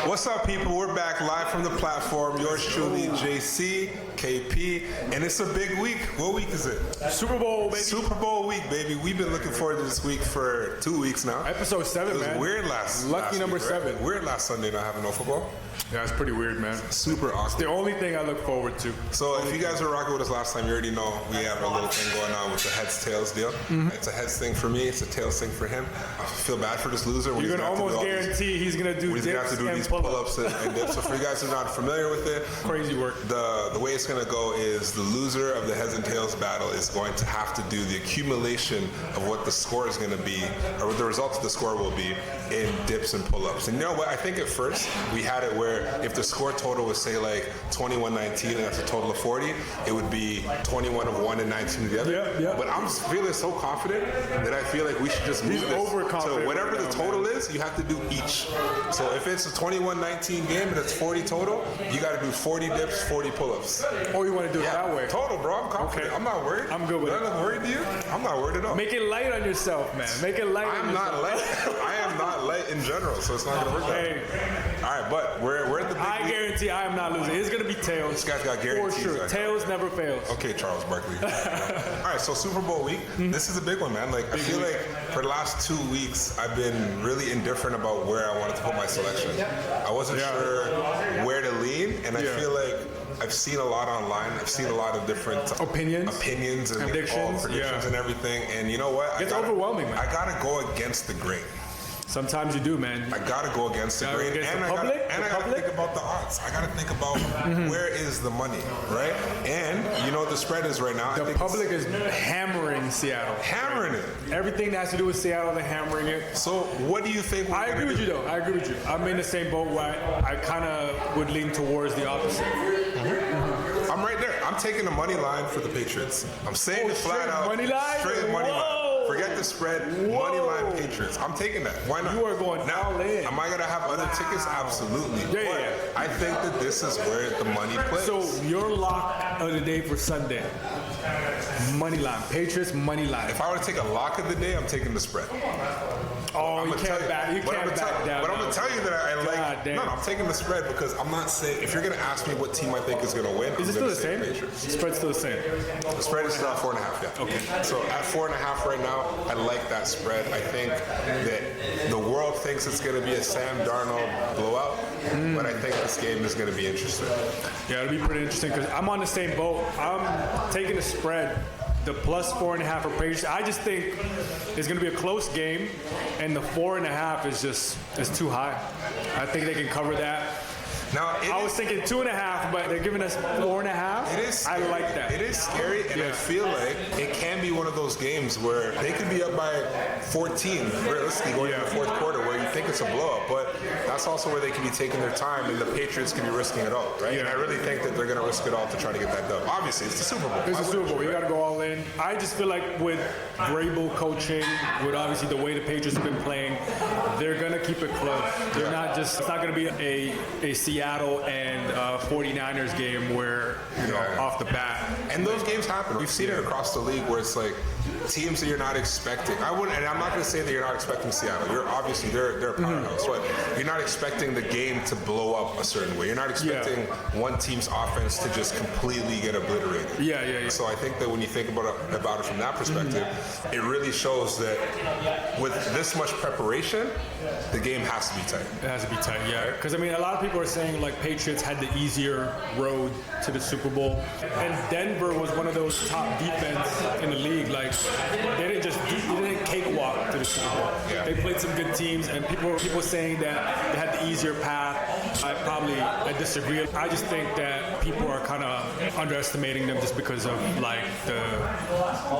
What's up, people? We're back live from the platform. Yours truly, JC, KP, and it's a big week. What week is it? Super Bowl, baby. Super Bowl week, baby. We've been looking forward to this week for 2 weeks now. Episode 7, it was man. Weird last Lucky number week, right? 7. Weird last Sunday not having no football. Yeah, it's pretty weird, man. Super awesome. The only thing I look forward to. So if you guys were rocking with us last time, you already know we have a little thing going on with the heads tails deal. It's a heads thing for me. It's a tails thing for him. I feel bad for this loser. You're gonna almost guarantee he's gonna do dips and pull-ups and dips. So for you guys who are not familiar with it, crazy work. The way it's gonna go is the loser of the heads and tails battle is going to have to do the accumulation of what the score is gonna be, or what the results of the score will be in dips and pull-ups. And you know what? I think at first we had it where if the score total was say like 21-19 and that's a total of 40, it would be 21 of one and 19 of the other. Yeah. But I'm feeling so confident that I feel like we should just move this. So whatever the total is, you have to do each. So if it's a 21-19 game and it's 40 total, you got to do 40 dips, 40 pull-ups. Oh, you want to do it that way? Total, bro. I'm confident. Okay. I'm not worried. I'm good with it. I'm not worried to you. I'm not worried at all. Make it light on yourself, man. Make it light on yourself. I'm not light. I am not light in general, so it's not going to work that way. All right, but we're at the big I guarantee I am not losing. It's going to be tails. This guy's got guarantees. For sure. Tails never fails. Okay, Charles Barkley. All right, so Super Bowl week. This is a big one, man. Like, I feel like for the last 2 weeks, I've been really indifferent about where I wanted to put my selection. I wasn't sure where to lean, and I feel like I've seen a lot online. I've seen a lot of different opinions and predictions and everything. And you know what? It's overwhelming, man. I gotta go against the grain. Sometimes you do, man. I gotta go against the grain, and I gotta think about the odds. I gotta think about where is the money, right? And you know what the spread is right now. The public is hammering Seattle. Hammering it. Everything that has to do with Seattle, they're hammering it. So what do you think? I agree with you, though. I agree with you. I'm in the same boat where I kind of would lean towards the opposite. I'm right there. I'm taking the money line for the Patriots. I'm saying it flat out. Money line? Straight money line. Forget the spread. Money line Patriots. I'm taking that. Why not? You are going now. All in. Am I gonna have other tickets? Absolutely. Yeah. I think that this is where the money plays. So your lock of the day for Sunday, money line. Patriots money line. If I were to take a lock of the day, I'm taking the spread. Oh, you can't back down. But I'm gonna tell you that I like. No, I'm taking the spread because I'm not saying. If you're gonna ask me what team I think is gonna win, is it still the same? The spread's still the same. The spread is still at 4.5. Yeah. Okay. So at 4.5 right now, I like that spread. I think that the world thinks it's gonna be a Sam Darnold blowout, but I think this game is gonna be interesting. Yeah, it'll be pretty interesting because I'm on the same boat. I'm taking the spread. The plus 4.5 for Patriots. I just think it's going to be a close game, and the 4.5 is too high. I think they can cover that. Now, I was thinking 2.5, but they're giving us 4.5. It is scary. I like that. It is scary, and I feel like it can be one of those games where they could be up by 14, realistically, going into the fourth quarter, where you think it's a blowout, but that's also where they can be taking their time, and the Patriots can be risking it all, right? Yeah. And I really think that they're going to risk it all to try to get that done. Obviously, it's the Super Bowl. It's the Super Bowl. You got to go all in. I just feel like with Vrabel coaching, with obviously the way the Patriots have been playing, they're going to keep it close. They're not just. It's not going to be a Seattle and 49ers game where, off the bat. And those games happen. We've seen it across the league where it's like teams that you're not expecting. And I'm not going to say that you're not expecting Seattle. You're obviously, they're a powerhouse, but you're not expecting the game to blow up a certain way. You're not expecting one team's offense to just completely get obliterated. Yeah. So I think that when you think about it from that perspective, it really shows that with this much preparation, the game has to be tight. It has to be tight, yeah. Because, a lot of people are saying, like, Patriots had the easier road to the Super Bowl. And Denver was one of those top defense in the league. Like, they didn't cakewalk to the Super Bowl. Yeah. They played some good teams, and people saying that they had the easier path. I disagree. I just think that people are kind of underestimating them just because of, like,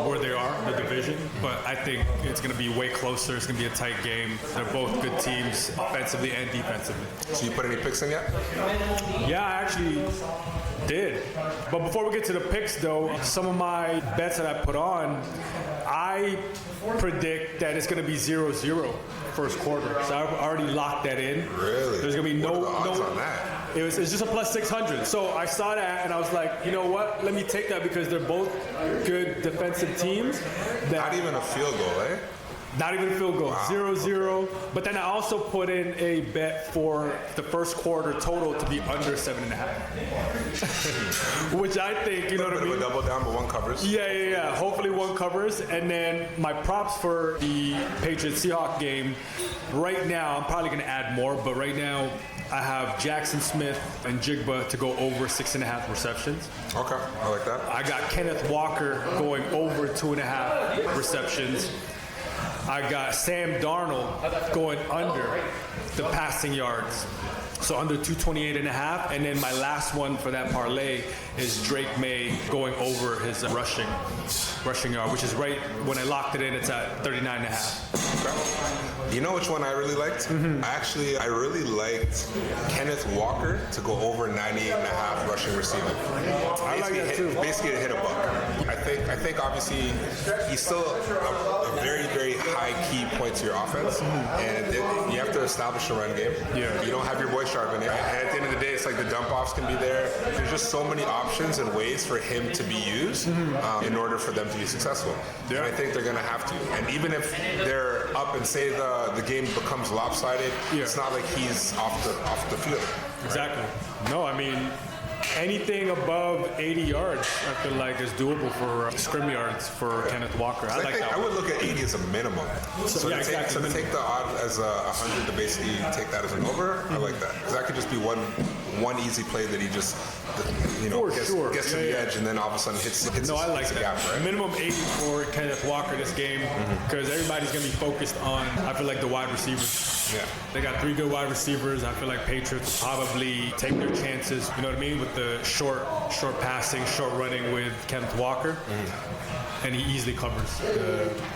where they are, the division. But I think it's going to be way closer. It's going to be a tight game. They're both good teams, offensively and defensively. So you put any picks in yet? Yeah, I actually did. But before we get to the picks, though, some of my bets that I put on, I predict that it's going to be 0-0 first quarter. So I've already locked that in. Really? There's going to be no odds on that? It's just a plus 600. So I saw that and I was like, you know what? Let me take that because they're both good defensive teams. Not even a field goal, eh? Not even field goal, 0-0. But then I also put in a bet for the first quarter total to be under 7.5. Which I think, you know what I mean? A double down, but one covers. Yeah. Hopefully one covers. And then my props for the Patriots-Seahawks game, right now, I'm probably going to add more, but right now I have Jackson Smith and Jigba to go over 6.5 receptions. Okay, I like that. I got Kenneth Walker going over 2.5 receptions. I got Sam Darnold going under the passing yards. So under 228.5. And then my last one for that parlay is Drake May going over his rushing yard, which is right when I locked it in, it's at 39.5. You know which one I really liked? I really liked Kenneth Walker to go over 98.5 rushing receiving. I like that too. Basically to hit a buck. I think obviously he's still a very, very high key point to your offense, and you have to establish a run game. Yeah. You don't have your boy Sharp in it. And at the end of the day, it's like the dump offs can be there. There's just so many options and ways for him to be used in order for them to be successful. Yeah. And I think they're going to have to. And even if they're up and say the game becomes lopsided, it's not like he's off the field. Exactly. No, I mean, anything above 80 yards, I feel like is doable for scrim yards for Kenneth Walker. I like that. I would look at 80 as a minimum. So to take the odd as 100 to basically take that as an over, I like that. Because that could just be one easy play that he just gets to the edge and then all of a sudden hits No, I like that. gap, right? Minimum 80 for Kenneth Walker this game because everybody's going to be focused on, I feel like, the wide receivers. Yeah. They got 3 good wide receivers. I feel like Patriots will probably take their chances, you know what I mean, with the short passing, short running with Kenneth Walker. And he easily covers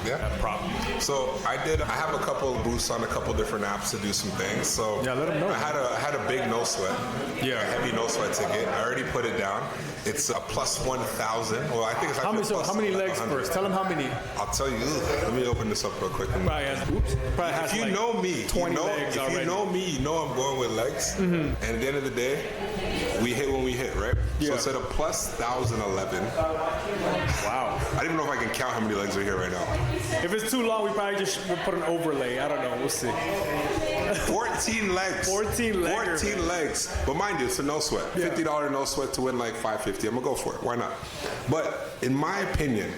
that prop. So I have a couple of boosts on a couple different apps to do some things. So let him know. I had a big no sweat. Yeah. A heavy no sweat ticket. I already put it down. It's a plus 1,000. Well, I think it's actually how many legs 100. first? Tell him how many. I'll tell you. Let me open this up real quick. Probably has If you know me, 20 legs already. If you know me, you know I'm going with legs. And at the end of the day, we hit when we hit, right? Yeah. So instead of plus 1,011. Wow. I don't even know if I can count how many legs are here right now. If it's too long, we probably will put an overlay. I don't know. We'll see. 14 legs. 14 legs. But mind you, it's a no sweat. Yeah. $50 no sweat to win like $550. I'm gonna go for it. Why not? But in my opinion,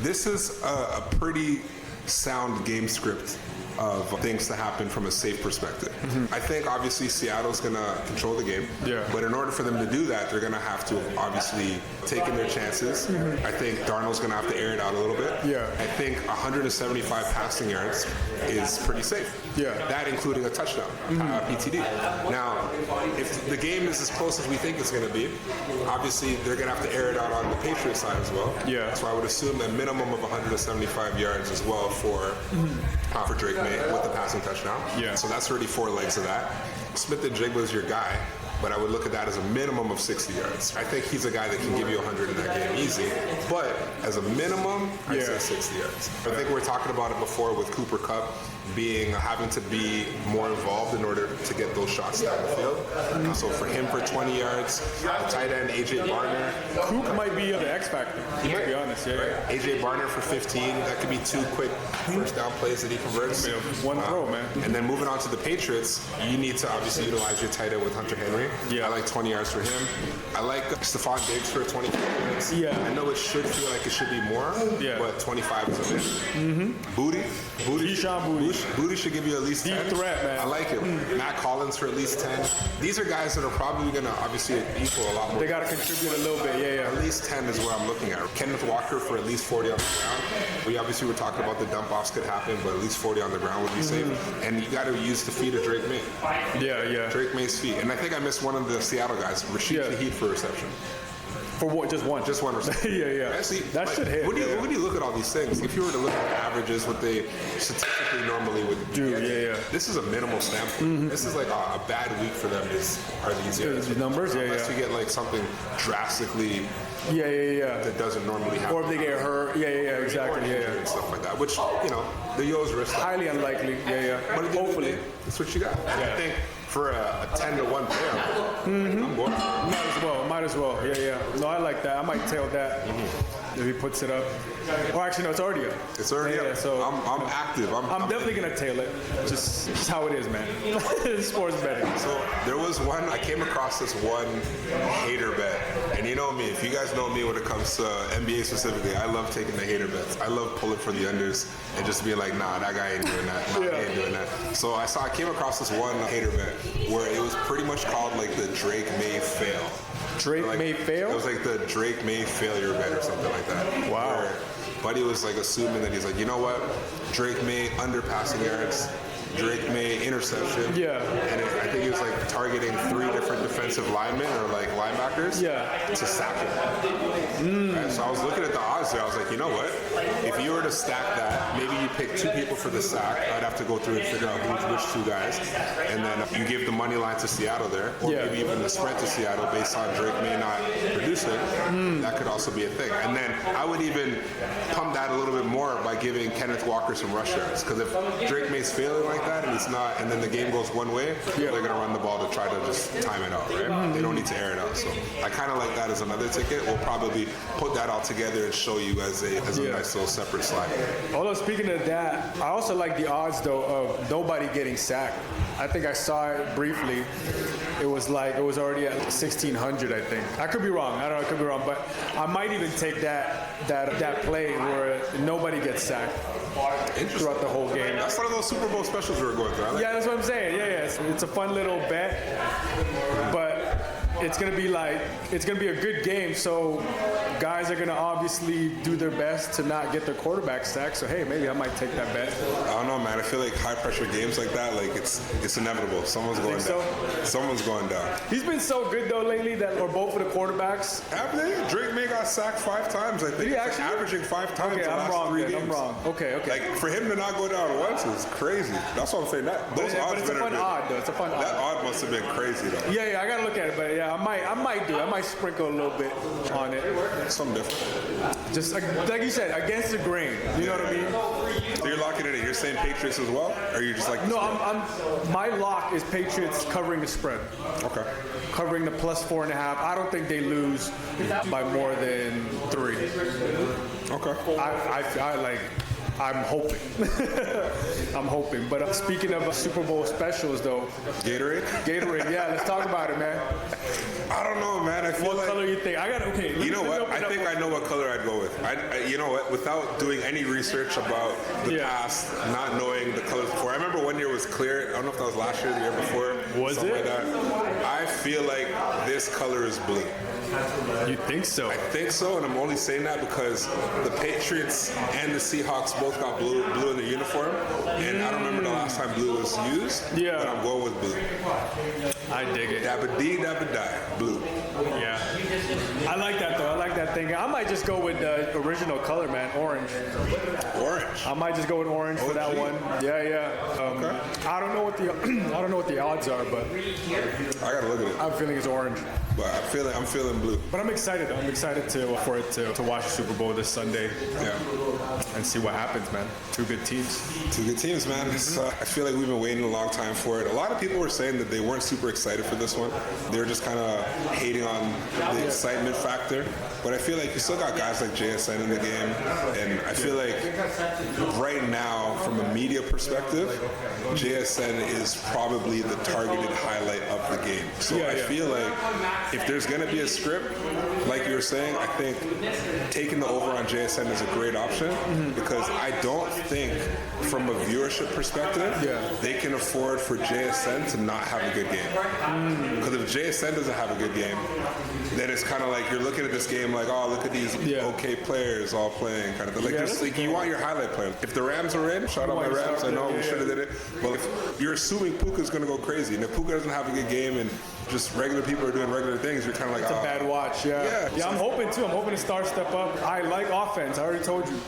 this is a pretty sound game script of things to happen from a safe perspective. I think obviously Seattle's gonna control the game. But in order for them to do that, they're gonna have to obviously take in their chances. I think Darnold's gonna have to air it out a little bit. I think 175 passing yards is pretty safe. That including a touchdown, PTD. Now, if the game is as close as we think it's gonna be, obviously they're gonna have to air it out on the Patriots side as well. So I would assume a minimum of 175 yards as well for Drake May with the passing touchdown. So that's already 4 legs of that. Smith and Jigba is your guy, but I would look at that as a minimum of 60 yards. I think he's a guy that can give you 100 in that game easy, but as a minimum, I'd say 60 yards. I think we were talking about it before with Cooper Kupp having to be more involved in order to get those shots down the field. So for him for 20 yards, the tight end AJ Barner. Coop might be the X factor. To be honest, AJ Barner for 15. That could be 2 quick first down plays that he converts. One throw, man. And then moving on to the Patriots, you need to obviously utilize your tight end with Hunter Henry. I like 20 yards for him. I like Stephon Diggs for 25 minutes. I know it should feel like it should be more, but 25 is a bit. Booty should give you at least 10. Deep threat, man. I like it. Matt Collins for at least 10. These are guys that are probably going to obviously equal a lot more. They got to contribute a little bit, At least 10 is what I'm looking at. Kenneth Walker for at least 40 on the ground. We obviously were talking about the dump offs could happen, but at least 40 on the ground would be safe. And you got to use the feet of Drake May. Drake May's feet. And I think I missed one of the Seattle guys, Rashid Shaheed for reception. For what? Just one? Just one reception. Actually, that should hit. When you look at all these things, if you were to look at the averages, what they statistically normally would do, this is a minimal sample. This is like a bad week for them are these numbers, unless you get like something drastically that doesn't normally happen. Or if they get hurt, exactly, and stuff like that, which, the Yo's risk. Highly unlikely, But hopefully, that's what you got. I think for a 10-1 payout. I'm going. Might as well. Yeah. No, I like that. I might tail that if he puts it up. Well, actually, no, it's already up. It's already up. So I'm active. I'm definitely gonna tail it. Just how it is, man. Sports betting. So there was one. I came across this one hater bet, and you know me. If you guys know me when it comes to NBA specifically, I love taking the hater bets. I love pulling for the unders and just being like, nah, that guy ain't doing that. Nah, he ain't doing that. So I came across this one hater bet where it was pretty much called like the Drake May fail. Drake May fail? It was like the Drake May failure bet or something like that. Wow. Where Buddy was like assuming that he's like, you know what? Drake May under passing yards. Drake May interception. Yeah. And I think he was like targeting 3 different defensive linemen or like linebackers. To sack him. Right? So I was looking at the odds there. I was like, you know what? If you were to stack that, maybe you pick 2 people for the sack. I'd have to go through and figure out which 2 guys. And then you give the money line to Seattle there, or maybe even the spread to Seattle based on Drake May not producing. That could also be a thing. And then I would even pump that a little bit more by giving Kenneth Walker some rush yards. Because if Drake May's failing like that and it's not, and then the game goes one way, they're going to run the ball to try to just time it out, right? They don't need to air it out. So I kind of like that as another ticket. We'll probably put that all together and show you as a nice little separate slide. Although speaking of that, I also like the odds though of nobody getting sacked. I think I saw it briefly. It was already at 1,600, I think. I could be wrong. I don't know. I could be wrong, but I might even take that play where nobody gets sacked throughout the whole game. That's one of those Super Bowl specials we were going through. Yeah, that's what I'm saying. Yeah. It's a fun little bet, but it's gonna be a good game. So guys are gonna obviously do their best to not get their quarterback sacked. So hey, maybe I might take that bet. I don't know, man. I feel like high pressure games like that, like it's inevitable. Someone's going down. So? Someone's going down. He's been so good though lately or both of the quarterbacks. Have they? Drake May got sacked 5 times. I think. He actually averaging 5 times. Okay, the I'm last wrong. 3 Then. games. I'm wrong. Okay. Like for him to not go down once is crazy. That's what I'm saying. But it's a fun odd though. It's a fun odd. That odd must have been crazy though. Yeah. I gotta look at it, but yeah, I might do. I might sprinkle a little bit on it. Something different. Just like you said, against the grain. You know what I mean? So you're locking it in. You're saying Patriots as well, or are you just like? No, my lock is Patriots covering the spread. Okay. Covering the plus 4.5. I don't think they lose by more than 3. Okay. I'm hoping. I'm hoping. But speaking of Super Bowl specials, though. Gatorade? Yeah, let's talk about it, man. I don't know, man. I feel what color you think? You know what? I think I know what color I'd go with. You know what? Without doing any research about the past, not knowing the colors before. I remember one year was clear. I don't know if that was last year or the year before. Was it? Like that. I feel like this color is blue. You think so? I think so, and I'm only saying that because the Patriots and the Seahawks both got blue in their uniform, and I don't remember the last time blue was used. Yeah. But I'm going with blue. I dig it. Dabba dee, dabba die, blue. Yeah. I like that though. I like that thing. I might just go with the original color, man. Orange. I might just go with orange for that one. Yeah. Okay. I don't know what the odds are, but I gotta look at it. I'm feeling it's orange. But I'm feeling blue. But I'm excited. I'm excited for it to watch the Super Bowl this Sunday. Yeah. And see what happens, man. 2 good teams. 2 good teams, man. I feel like we've been waiting a long time for it. A lot of people were saying that they weren't super excited for this one. They were just kind of hating on the excitement factor. But I feel like you still got guys like JSN in the game. And I feel like right now, from a media perspective, JSN is probably the targeted highlight of the game. So I feel like if there's going to be a script, like you were saying, I think taking the over on JSN is a great option because I don't think, from a viewership perspective, they can afford for JSN to not have a good game. Because if JSN doesn't have a good game, then it's kind of like you're looking at this game like, oh, look at these okay players all playing, kind of thing. Like, you want your highlight player. If the Rams are in, shout out my Rams. I know we should have did it. But if you're assuming Puka's going to go crazy, and if Puka doesn't have a good game and just regular people are doing regular things, you're kind of like, it's a bad watch. Yeah, I'm hoping too. I'm hoping to step up. I like offense. I already told you.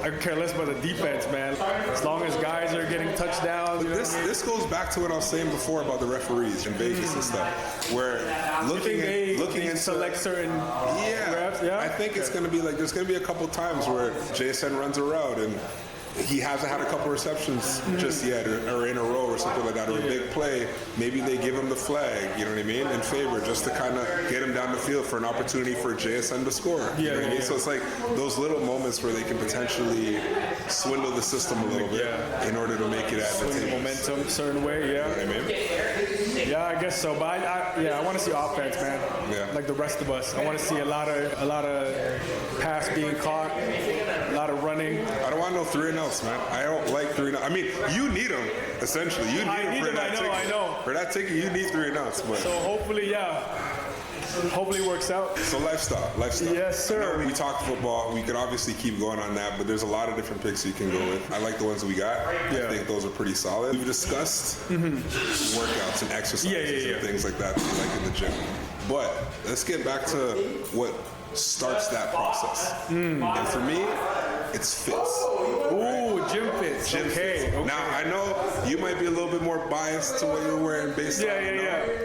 I could care less about the defense, man. As long as guys are getting touchdowns. This goes back to what I was saying before about the referees in Vegas and stuff, where looking into select certain refs. Yeah, I think it's going to be like there's going to be a couple times where JSN runs a route and he hasn't had a couple receptions just yet, or in a row or something like that, or a big play, maybe they give him the flag, you know what I mean, in favor, just to kind of get him down the field for an opportunity for JSN to score. You know what I mean? So it's like those little moments where they can potentially swindle the system a little bit in order to make it advantageous. Momentum a certain way, You know what I mean? Yeah, I guess so. But I want to see offense, man. Yeah. Like the rest of us. I want to see a lot of pass being caught, a lot of running. I don't want no 3-and-outs, man. I don't like 3-and-outs. I mean, you need them, essentially. You need them for that ticket. I know. For that ticket, you need 3-and-outs. But So hopefully it works out. So lifestyle. Yes, sir. I know we talked football. We could obviously keep going on that, but there's a lot of different picks you can go with. I like the ones that we got. I think those are pretty solid. We've discussed workouts and exercises and things like that you like in the gym. But let's get back to what starts that process. And for me, it's fits. Ooh, gym fits. Okay. Now, I know you might be a little bit more biased to what you're wearing based on,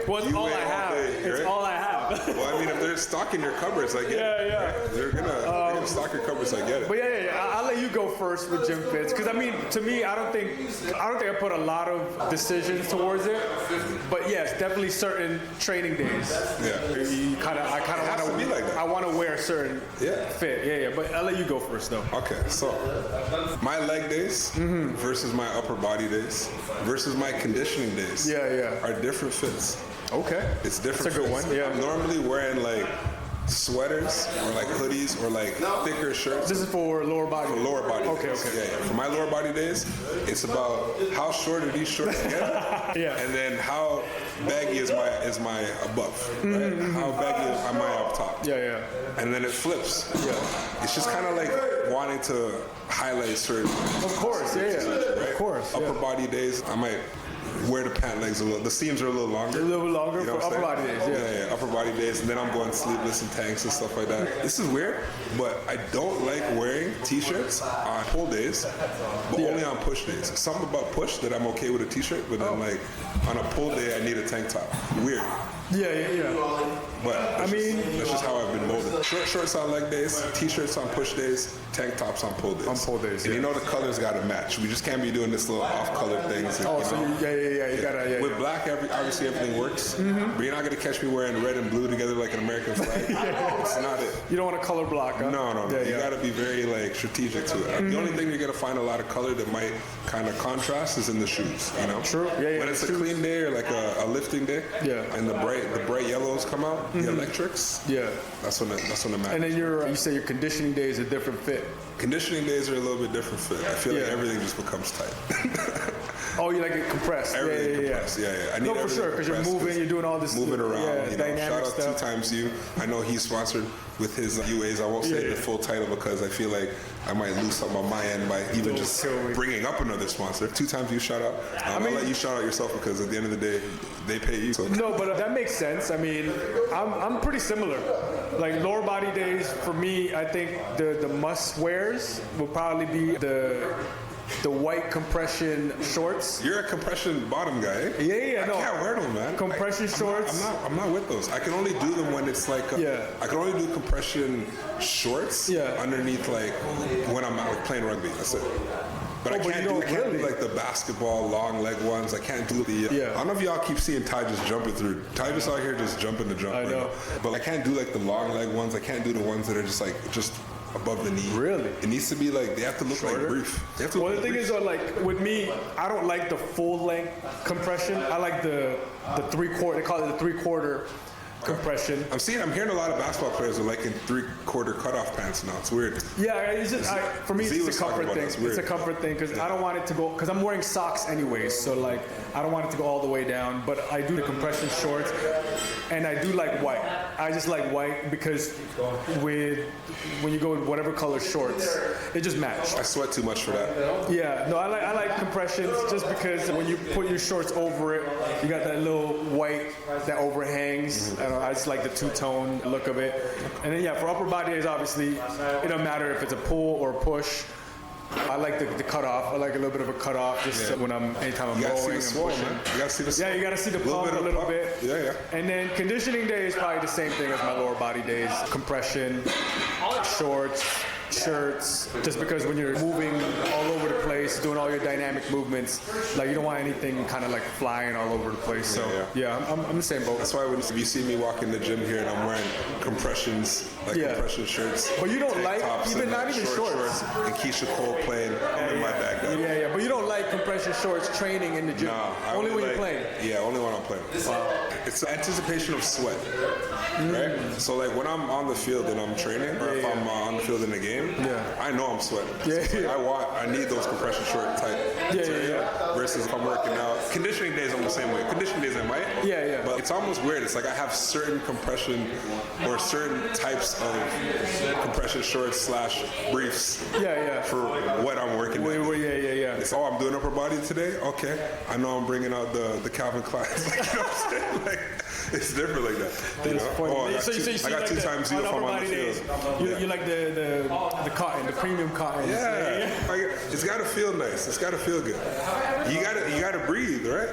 Well, it's all I have. It's all I have. Well, I mean, if they're stocking your cupboards, I get it. Right? They're gonna stock your cupboards, I get it. But I'll let you go first with gym fits, because I mean, to me, I don't think I put a lot of decisions towards it. But yes, definitely certain training days. Yeah. I kind of want to be like that. I want to wear a certain fit. Yeah. But I'll let you go first, though. Okay, so my leg days versus my upper body days versus my conditioning days are different fits. Okay. It's different. That's a good fits. one. Yeah. I'm normally wearing like sweaters or like hoodies or like thicker shirts. This is for lower body. For lower body. Okay. Days. Yeah. For my lower body days, it's about how short are these shorts get, and then how baggy is my above, right? How baggy am I up top? Yeah. And then it flips. Yeah. It's just kind of like wanting to highlight certain. Of course. Yeah. Right? Of course. Upper body days, I might wear the pant legs a little. The seams are a little longer. A little bit longer for upper body days. Yeah, upper body days, and then I'm going sleeveless and tanks and stuff like that. This is weird, but I don't like wearing t-shirts on pull days, but only on push days. Something about push that I'm okay with a t-shirt, but then like on a pull day I need a tank top. Weird. Yeah. But that's just how I've been molded. Shorts on leg days, t-shirts on push days, tank tops on pull days. On pull days, and you know the colors got to match. We just can't be doing this little off-color things. You gotta. With black, obviously everything works. But you're not gonna catch me wearing red and blue together like an American flag. It's not it. You don't want a color block, huh? No. You gotta be very like strategic to it. The only thing you're gonna find a lot of color that might kind of contrast is in the shoes. You know. True. Yeah. When it's a clean day or like a lifting day, and the bright yellows come out, the electrics. Yeah. That's when it matters. And then you say your conditioning day is a different fit. Conditioning days are a little bit different fit. I feel like everything just becomes tight. Oh, you like it compressed? Everything compressed. Yeah. I need for sure, because you're moving, you're doing all this moving around. Yeah, dynamic shout out stuff. 2 Times You. I know he's sponsored with his UAs. I won't say the full title because I feel like I might lose something on my end by even just bringing up another sponsor. 2 Times You, shout out. I'll let you shout out yourself because at the end of the day, they pay you. So. No, but that makes sense. I mean, I'm pretty similar. Like lower body days for me, I think the must wears will probably be the white compression shorts. You're a compression bottom guy, eh? Yeah, I can't wear them, man. Compression shorts. I'm not with those. I can only do them when it's like I can only do compression shorts underneath like when I'm out like playing rugby. That's it. But I can't do like the basketball long leg ones. I can't do the. I don't know if y'all keep seeing Ty just jumping through. Ty just out here just jumping the jump. I know. But I can't do like the long leg ones. I can't do the ones that are just above the knee. Really? It needs to be like, they have to look shorter. Like brief. They have to the thing is, like with me, I don't like the full length compression. I like the 3/4. They call it the 3/4 compression. I'm hearing a lot of basketball players are liking 3/4 cutoff pants now. It's weird. Yeah, it's just for me, it's a comfort thing. It's a comfort thing because I don't want it to go, because I'm wearing socks anyways, so like I don't want it to go all the way down. But I do the compression shorts, and I do like white. I just like white because when you go with whatever color shorts, it just match. I sweat too much for that. Yeah, no, I like compressions just because when you put your shorts over it, you got that little white that overhangs. I just like the two-tone look of it. And then for upper body days, obviously, it don't matter if it's a pull or a push. I like the cutoff. I like a little bit of a cutoff just anytime I'm rowing and pushing. You gotta see the swole. Yeah, you gotta see the pump a little bit. Yeah. And then conditioning day is probably the same thing as my lower body days. Compression, shorts, shirts, just because when you're moving all over the place, doing all your dynamic movements, like you don't want anything kind of like flying all over the place. So I'm the same boat. That's why when you see me walk in the gym here and I'm wearing compressions, compression shirts, but you don't like even not even shorts. And Keisha Cole playing, I'm in my bag. Yeah, but you don't like compression shorts training in the gym. Nah, only when you're playing. Yeah, only when I'm playing. Wow. It's the anticipation of sweat, right? So like when I'm on the field and I'm training, or if I'm on the field in the game, I know I'm sweating. So I need those compression short type material versus if I'm working out. Conditioning days I'm the same way. Conditioning days I might. But it's almost weird. It's like I have certain compression or certain types of compression shorts / briefs for what I'm working with. It's, I'm doing upper body today. Okay, I know I'm bringing out the Calvin Klein's. Like, you know what I'm saying? Like, it's different like that. You know? I got 2 times zero if I'm on the field. You like the cotton, the premium cotton. It's got to feel nice. It's got to feel good. You gotta breathe, right?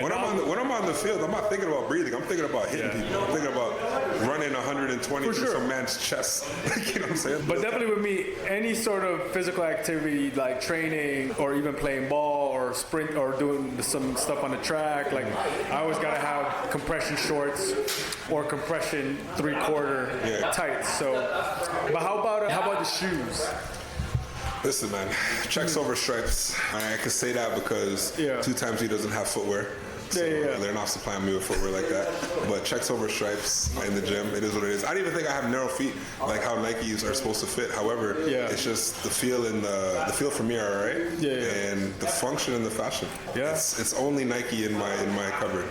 When I'm on the field, I'm not thinking about breathing. I'm thinking about hitting people. I'm thinking about running 120 through some man's chest. You know what I'm saying? But definitely with me, any sort of physical activity like training or even playing ball or sprint or doing some stuff on the track, like I always gotta have compression shorts or compression 3/4 tights. So, but how about the shoes? Listen, man, checks over stripes. I can say that because 2 times he doesn't have footwear. So they're not supplying me with footwear like that. But checks over stripes in the gym, it is what it is. I don't even think I have narrow feet like how Nikes are supposed to fit. However, it's just the feel and the feel for me are alright. And the function and the fashion. It's only Nike in my cupboard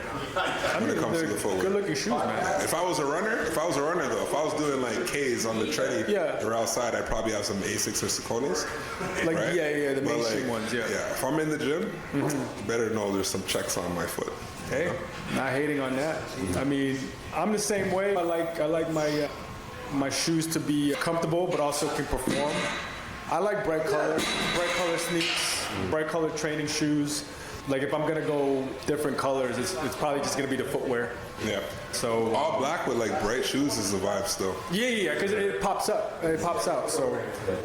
when it comes to the footwear. Good looking shoes, man. If I was a runner though, if I was doing like K's on the treadie or outside, I'd probably have some Asics or Sauconys. Like the mainstream ones. If I'm in the gym, you better know there's some checks on my foot. Hey, not hating on that. I mean, I'm the same way. I like my shoes to be comfortable, but also can perform. I like bright color sneaks, bright color training shoes. Like if I'm gonna go different colors, it's probably just gonna be the footwear. So all black with like bright shoes is the vibe still. Because it pops up. It pops out. So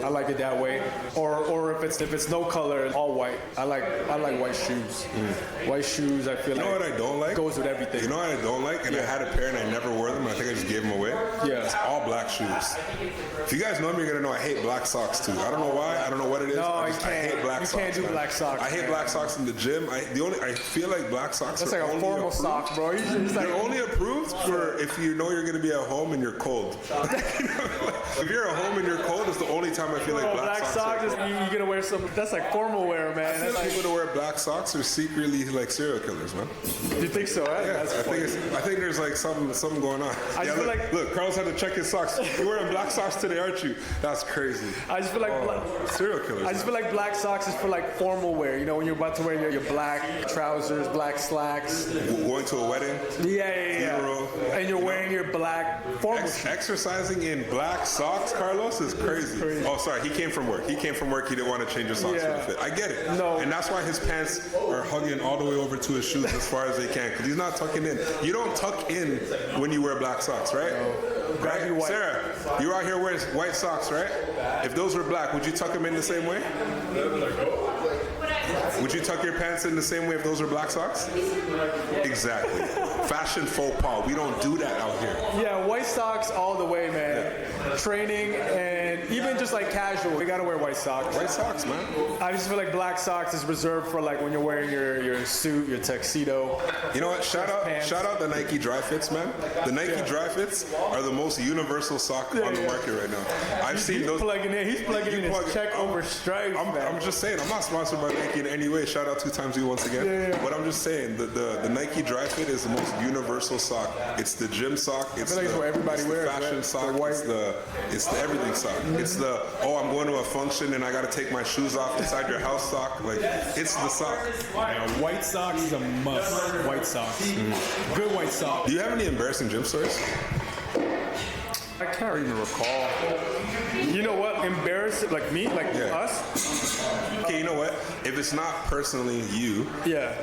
I like it that way. Or if it's no color, all white. I like white shoes. White shoes, I feel like. You know what I don't like? Goes with everything. You know what I don't like? And I had a pair and I never wore them. I think I just gave them away. It's all black shoes. If you guys know me, you're gonna know I hate black socks too. I don't know why. I don't know what it is. No, I hate black socks. You can't do black socks. I hate black socks in the gym. I feel like black socks. That's like a formal sock, bro. They're only approved for if you know you're gonna be at home and you're cold. If you're at home and you're cold, it's the only time I feel like black socks. You're gonna wear some. That's like formal wear, man. I feel like people that wear black socks are secretly like serial killers, man. You think so? Right? Yeah, I think there's like something going on. Look, Carlos had to check his socks. You're wearing black socks today, aren't you? That's crazy. I just feel like serial killers. I just feel like black socks is for like formal wear. You know, when you're about to wear your black trousers, black slacks. Going to a wedding. Funeral. And you're wearing your black formal exercising in black socks, Carlos, is crazy. Oh, sorry, he came from work. He didn't want to change his socks for the fit. I get it. No. And that's why his pants are hugging all the way over to his shoes as far as they can, because he's not tucking in. You don't tuck in when you wear black socks, right? No. Right? Sarah, you're out here wearing white socks, right? If those were black, would you tuck them in the same way? Would you tuck your pants in the same way if those were black socks? Exactly. Fashion faux pas. We don't do that out here. Yeah, white socks all the way, man. Training and even just like casual, we gotta wear white socks. White socks, man. I just feel like black socks is reserved for like when you're wearing your suit, your tuxedo. You know what? Shout out the Nike Dry Fits, man. The Nike Dry Fits are the most universal sock on the market right now. I've seen those. He's plugging in his check over stripes. I'm just saying, I'm not sponsored by Nike in any way. Shout out 2 times you once again. But I'm just saying, the Nike Dry Fit is the most universal sock. It's the gym sock. It's the what everybody wears. Fashion sock. It's the everything sock. It's the I'm going to a function and I got to take my shoes off inside your house sock. Like it's the sock. Yeah, white socks is a must. White socks. Good white socks. Do you have any embarrassing gym stories? I can't even recall. You know what? Embarrassing, like me, like us. Okay, you know what? If it's not personally you,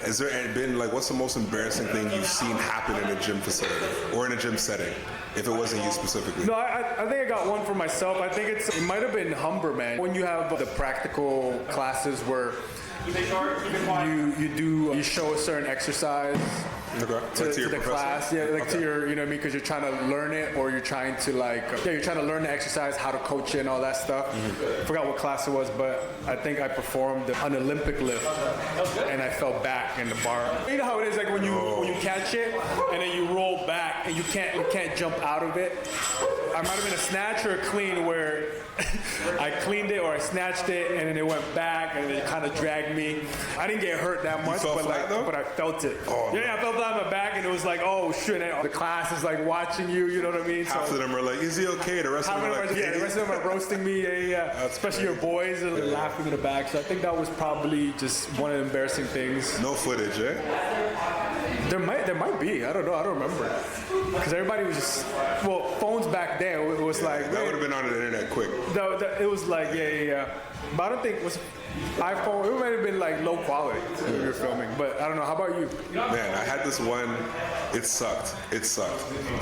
has there been like, what's the most embarrassing thing you've seen happen in a gym facility or in a gym setting? If it wasn't you specifically. No, I think I got one for myself. I think it might have been Humber, man. When you have the practical classes where you show a certain exercise to the class, to your, you know what I mean, because you're trying to learn it, or you're trying to you're trying to learn the exercise, how to coach it and all that stuff. I forgot what class it was, but I think I performed an Olympic lift and I fell back in the bar. You know how it is, like when you catch it and then you roll back and you can't jump out of it. I might have been a snatch or a clean where I cleaned it or I snatched it and then it went back and it kind of dragged me. I didn't get hurt that much, but I felt it. I felt that on my back and it was like, oh shit, and the class is like watching you, you know what I mean? Half of them are like, is he okay? The rest of them are like, the rest of them are roasting me, especially your boys are laughing in the back. So I think that was probably just one of the embarrassing things. No footage, There might be. I don't know. I don't remember. Because everybody was just, phones back then, it was like. That would have been on the internet quick. It was like, But I don't think it was iPhone. It might have been like low quality when you were filming. But I don't know. How about you? Man, I had this one. It sucked.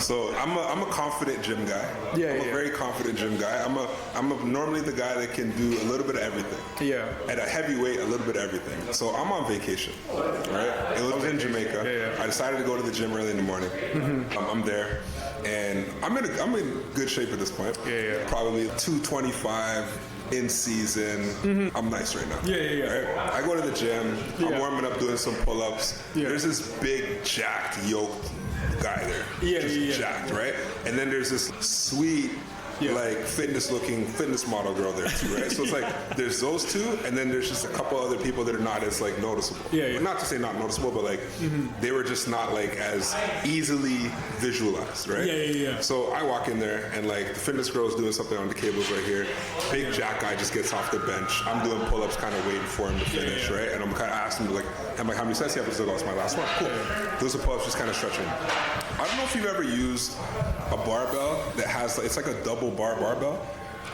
So I'm a confident gym guy. I'm a very confident gym guy. I'm normally the guy that can do a little bit of everything. Yeah. At a heavyweight, a little bit of everything. So I'm on vacation, right? It was in Jamaica. I decided to go to the gym early in the morning. I'm there, and I'm in good shape at this point. Probably 225. In season, I'm nice right now. Right? I go to the gym, I'm warming up doing some pull-ups. There's this big, jacked, yoked guy there. Jacked, right? And then there's this sweet, like fitness model girl there too, right? So it's like there's those two, and then there's just a couple other people that are not as like noticeable. Not to say not noticeable, but like they were just not like as easily visualized, right? So I walk in there, and like the fitness girl is doing something on the cables right here. Big jack guy just gets off the bench. I'm doing pull-ups, kind of waiting for him to finish, right? And I'm kind of asking him I'm like, how many sets you have? He's like, oh, it's my last one. Cool. Do some pull-ups, just kind of stretching. I don't know if you've ever used a barbell that has, it's like a double bar barbell,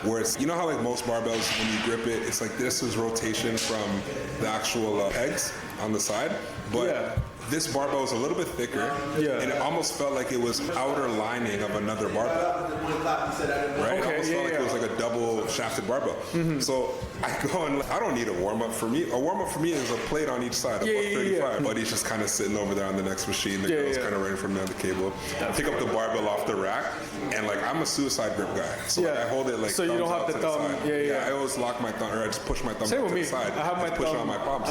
where it's, you know how like most barbells, when you grip it, it's like this is rotation from the actual pegs on the side, but this barbell is a little bit thicker, and it almost felt like it was outer lining of another barbell, right? It almost felt like it was like a double shafted barbell. So I go and I don't need a warm-up for me. A warm-up for me is a plate on each side, a 135. But he's just kind of sitting over there on the next machine. The girl's kind of running from me on the cable. Pick up the barbell off the rack, and like I'm a suicide grip guy. So like, I hold it like so you don't have the thumb. I always lock my thumb, or I just push my thumb to the side. I have my push it on my palms.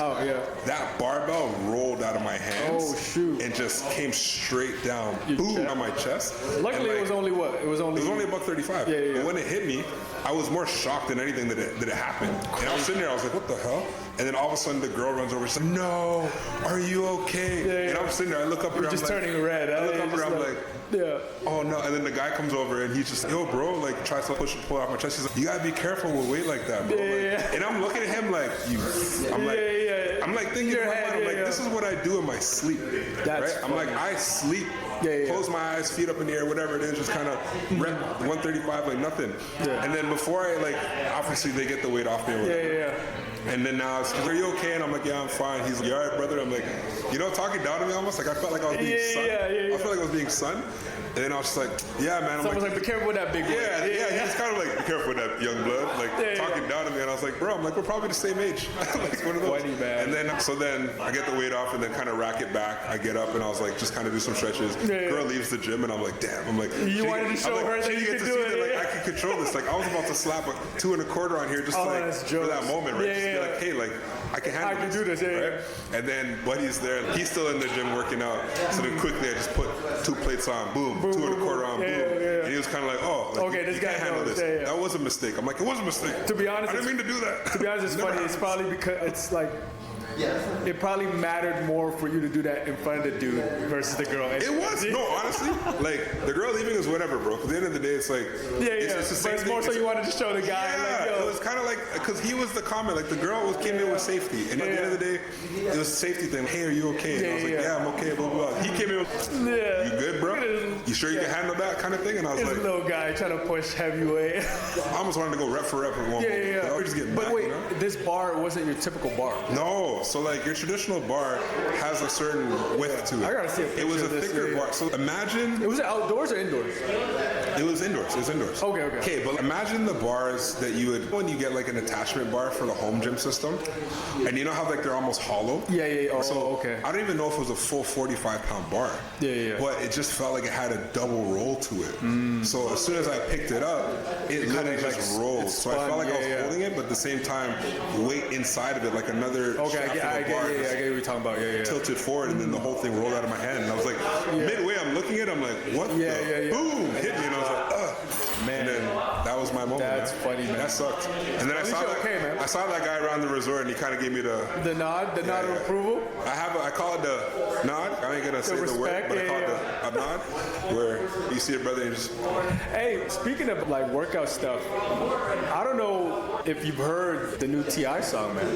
That barbell rolled out of my hands. Oh shoot! And just came straight down, boom, on my chest. Luckily, it was only what? It was only $135. But when it hit me, I was more shocked than anything that it happened. And I was sitting there, I was like, what the hell? And then all of a sudden, the girl runs over. She's like, no, are you okay? And I'm sitting there, I look up and I'm just like, turning red. I look up and I'm like, oh no. And then the guy comes over and he's just, yo, bro, like tries to pull off my chest. He's like, you gotta be careful with weight like that, bro. And I'm looking at him like, I'm like thinking in my mind, I'm like, this is what I do in my sleep. Right? I'm like, I sleep, close my eyes, feet up in the air, whatever it is, just kind of rep 135 like nothing. And then before I like, obviously they get the weight off me or whatever. And then now it's, are you okay? And I'm like, yeah, I'm fine. He's like, you all right, brother? I'm like, talking down to me almost. Like I felt like I was being son. I felt like I was being son. And then I was just like, yeah, man. Someone's like, be careful with that big boy. He was kind of like, be careful with that young blood. Like talking down to me. And I was like, bro, we're probably the same age. Like one of those. Funny, man. And then, I get the weight off and then kind of rack it back. I get up and I was like, just kind of do some stretches. Girl leaves the gym and I'm like, damn. I'm like, you wanted to show her that you could do it. Like, I can control this. Like I was about to slap a 2 1/4 on here just for that moment, right? Just be like, hey, like, I can handle this. I can do this, right? And then Buddy's there. He's still in the gym working out. So then quickly I just put 2 plates on, boom, 2 1/4 on, boom. And he was kind of like, oh, like, okay, this guy handle this. That was a mistake. I'm like, it was a mistake. To be honest, I didn't mean to do that. To be honest, it's funny. It's probably because it's like, it probably mattered more for you to do that in front of the dude versus the girl. It was. No, honestly, like the girl leaving is whatever, bro. At the end of the day, it's like it's the same but it's more so you wanted to show the guy. Yeah, like, yo. It was kind of like because he was the comment. Like the girl came in with safety, and at the end of the day, it was a safety thing. Hey, are you okay? And I was like, yeah, I'm okay. Blah blah blah. He came in with, you good, bro? You sure you can handle that kind of thing? And I was This like, little guy trying to push heavyweight. I almost wanted to go rep for rep at one moment. Yeah. But I was just getting But back, wait, you know? this bar wasn't your typical bar. No, so like your traditional bar has a certain width to it. I gotta see a picture It was a of this, thicker yeah. bar. So imagine Was it outdoors or indoors? it was indoors. It was indoors. Okay. Okay, but imagine the bars that you would when you get like an attachment bar for the home gym system, and you know how like they're almost hollow. Yeah. Oh, So okay. I don't even know if it was a full 45-pound bar. Yeah. But it just felt like it had a double roll to it. So as soon as I picked it up, it literally kinda, just like, rolled. it's So I felt spun, like I was yeah. holding it, but at the same time, the weight inside of it, like another Okay, shaft I of a get bar, what just you're talking about. Yeah. tilted forward, and then the whole thing rolled out of my hand. And I was like, midway, I'm looking at it, I'm like, what Yeah. boom, hit me. And I was like, ugh. Man. And then that was my moment. That's man. funny, man. That sucked. And then I least saw you're that, okay, man. I saw that guy around the resort, and he kind of gave me the nod of approval. I call it the nod. I ain't gonna say the word, respect, but I call it yeah. a nod, where you see a brother and you just, Hey, speaking of like workout stuff, I don't know if you've heard the new T.I. song, man.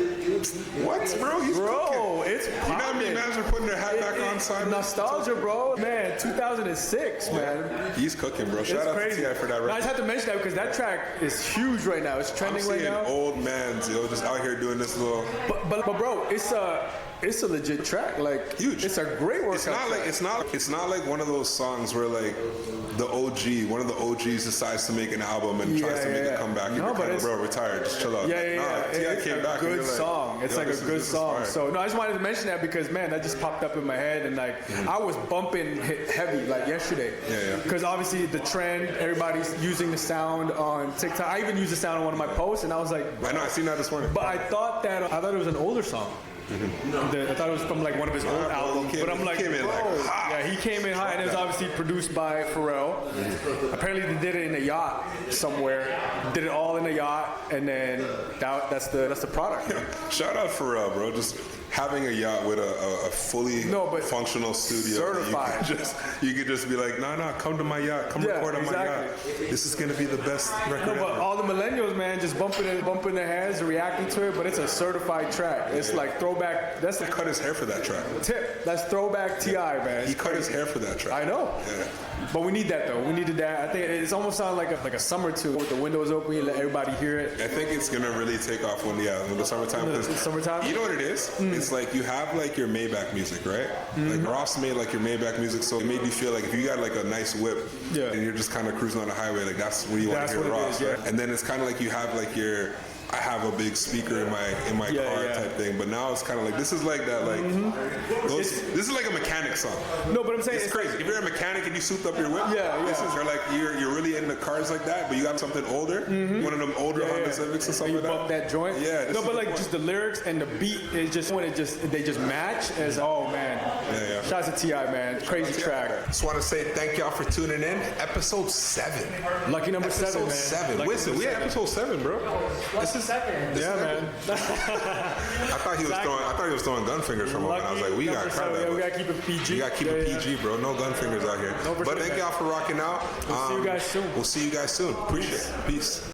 what, bro? He's cooking. Bro, it's You know how many popping. mans are putting their hat back on side? Nostalgia, bro. Man, 2006, man. He's cooking, bro. Shout It's out crazy. to T.I. for that No, I record. just have to mention that because that track is huge right now. It's I'm trending right seeing now. old mans, just out here doing this little. But bro, it's a legit track. Like Huge. It's a great workout. It's not like track. it's not like one of those songs where like one of the OGs decides to make an album and tries to make a comeback. No, You're but kind of, it's- bro, retired, just chill out. T.I. It's came a back and good you're like, song. It's yo, like this a is- good this is song. fire. So no, I just wanted to mention that because man, that just popped up in my head and like I was bumping heavy like yesterday. Yeah. Because obviously the trend, everybody's using the sound on TikTok. I even used the sound on one of my posts, and I was like, I know, I seen that this morning. but I thought it was an older song. I thought it was from like one of his old bro, he albums, came- but I'm he like, came in, like, bro, hot. yeah, he came in hot, and it was obviously produced by Pharrell. Apparently, they did it in a yacht somewhere. Did it all in a yacht, and then that's the product. Shout out Pharrell, bro. Just having a yacht with a fully functional studio. certified. You could just be like, nah, come to my yacht. Come record on my yacht. This is gonna be the best record No, but ever. all the millennials, man, just bumping their heads, reacting to it. But it's a certified track. It's like throwback. That's He the cut his hair for that track. tip. That's throwback T.I., man. He cut his hair for that track. I know. Yeah. But we need that though. We needed that. I think it's almost sounds like a summer tune with the windows open. You let everybody hear it. I think it's gonna really take off when the summertime. 'Cause Summertime? You know what it is? It's like you have like your Maybach music, right? Like Ross made like your Maybach music, so it made you feel like if you got like a nice whip and you're just kind of cruising on the highway, like that's where you want That's to hear what it Ross, is, right? yeah. And then it's kind of like you have like I have a big speaker in my car type thing, but now it's kind of like this is like that like this is like a mechanic song. No, but I'm saying It's crazy. If you're a mechanic and you souped up your whip, Yeah. this is or like you're really into cars like that, but you got something older, one of them older Honda Civics or something You like bump that joint. Yeah, this No, is but the like point. just the lyrics and the beat is just when they just match. As oh man. Yeah. Shouts to T.I., man. Crazy track. Just want to say thank y'all for tuning in. Episode 7. Lucky number 7, Episode man. 7. Lucky Listen, number we had 7. episode 7, bro. This is Yeah, man. I thought he was throwing gun fingers from him, and I was like, we got to Yeah, we gotta keep it PG. You got to keep it PG, bro. No gun fingers out here. No, for But sure, thank man. y'all for rocking out. We'll see you guys soon. We'll see you guys soon. Appreciate it. Peace.